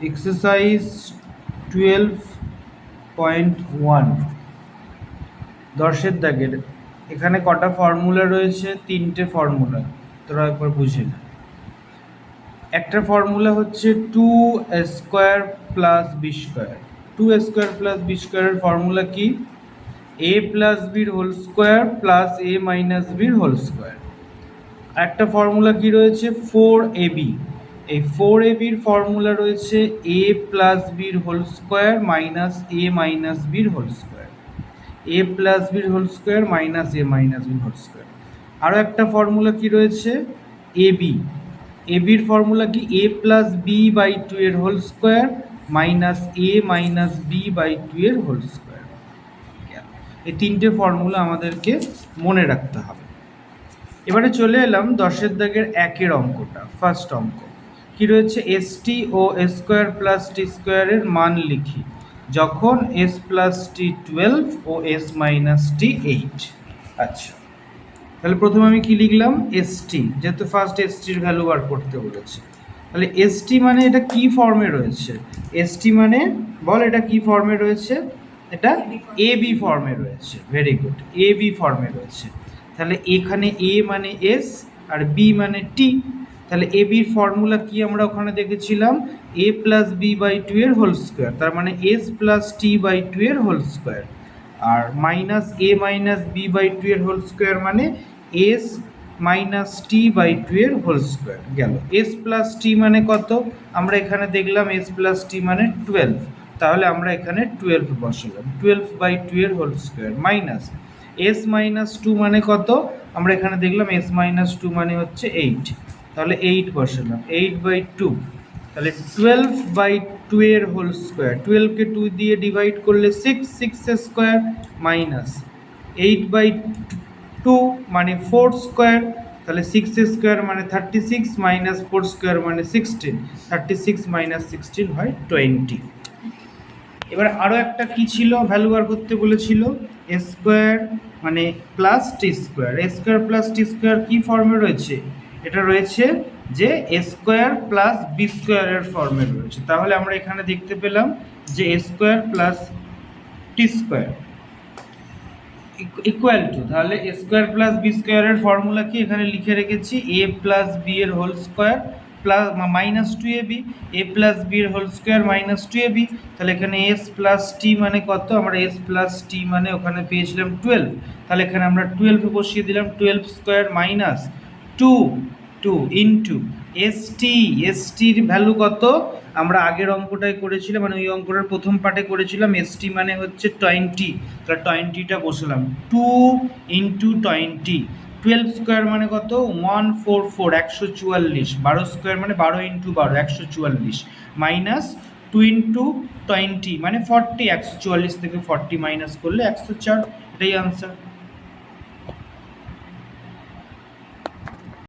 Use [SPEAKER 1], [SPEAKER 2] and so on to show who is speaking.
[SPEAKER 1] Exercise 12.1 10 দাগের এখানে কটা ফর্মুলা রয়েছে? 3টে ফর্মুলা, তোরা একবার বুঝে না। একটা ফর্মুলা হচ্ছে 2a² plus b²। 2a² plus b² এর ফর্মুলা কি? a প্লাস বির whole square plus a minus বির হোল স্কোয়ার। একটা ফর্মুলা কি রয়েছে? 4ab। এই 4ab-র ফর্মুলা রয়েছে a প্লাস বির whole square minus a minus বির হোল স্কোয়ার। a প্লাস বির whole square minus a minus বির হোল স্কোয়ার। আরও একটা ফর্মুলা কি রয়েছে? ab। ab-র ফর্মুলা কি? a প্লাস বি বাই 2 এর whole square minus a minus B by 2 এর হোল স্কোয়ার। এই 3টে ফর্মুলা আমাদেরকে মনে রাখতে হবে। এবারে চলে এলাম 10 দাগের 1-এর অঙ্কটা। ফার্স্ট অঙ্ক কি রয়েছে? st ও a² প্লাস t² এর মান লিখি যখন s প্লাস t 12 ও s মাইনাস t 8। আচ্ছা, তাহলে প্রথমে আমি কি লিখলাম? st, যেহেতু ফার্স্ট st-র ভ্যালু বার করতে বলেছে। তাহলে st মানে এটা কি ফর্মে রয়েছে? st মানে বল এটা কি ফর্মে রয়েছে? এটা ab ফর্মে রয়েছে। ভেরি গুড, ab ফর্মে রয়েছে। তাহলে এখানে a মানে s আর b মানে t। তাহলে ab এর ফর্মুলা কি আমরা ওখানে দেখেছিলাম? a প্লাস বি বাই 2 এর হোল স্কোয়ার, তার মানে s প্লাস t বাই 2 এর হোল স্কোয়ার, আর minus a minus B by 2 এর হোল স্কোয়ার মানে s মাইনাস টি বাই 2 এর হোল স্কোয়ার। গেল। s প্লাস টি মানে কত? আমরা এখানে দেখলাম s প্লাস টি মানে 12, তাহলে আমরা এখানে 12 বসালাম। 12 বাই 2 এর whole square minus s minus 2 মানে কত? আমরা এখানে দেখলাম s মাইনাস 2 মানে হচ্ছে 8, তাহলে 8 বসালাম। 8 বাই 2, তাহলে 12 বাই 2 এর হোল স্কোয়ার। 12কে 2 দিয়ে ডিভাইড করলে 6, 6 স্কোয়ার মাইনাস 8 বাই 2 মানে 4 স্কোয়ার, তাহলে 6 স্কোয়ার মানে 36 মাইনাস 4 স্কোয়ার মানে 16। 36 মাইনাস 16 হয় 20। এবার আরও একটা কি ছিল? ভ্যালু বার করতে বলেছিল স্কোয়ার মানে plus T square. Square plus T square কী ফর্মে রয়েছে? এটা রয়েছে যে স্কোয়ার প্লাস বি স্কোয়ারের ফর্মে রয়েছে। তাহলে আমরা এখানে দেখতে পেলাম যে square plus T square equal to, তাহলে স্কোয়ার প্লাস বি স্কোয়ারের ফর্মুলা কি এখানে লিখে রেখেছি? এ প্লাস বি এর whole square plus minus 2ab, A plus B এর হোল স্কোয়ার মাইনাস 2ab। তাহলে এখানে এস প্লাস টি মানে কত? আমরা এস প্লাস টি মানে ওখানে পেয়েছিলাম 12, তাহলে এখানে আমরা 12 বসিয়ে দিলাম। 12 স্কোয়ার মাইনাস 2 ইন্টু এসটির ভ্যালু কত? আমরা আগের অঙ্কটাই করেছিলাম, মানে ওই অঙ্কটার প্রথম পার্টে করেছিলাম। এসটি মানে হচ্ছে 20, তাহলে 20টা বসলাম। 2 ইন্টু 20। 12 স্কোয়ার মানে কত? 144, 144। 12 স্কোয়ার মানে 12 ইন্টু 12, 144 মাইনাস 2 ইন্টু 20 মানে 40। 144 থেকে 40 মাইনাস করলে 104, এটাই আনসার।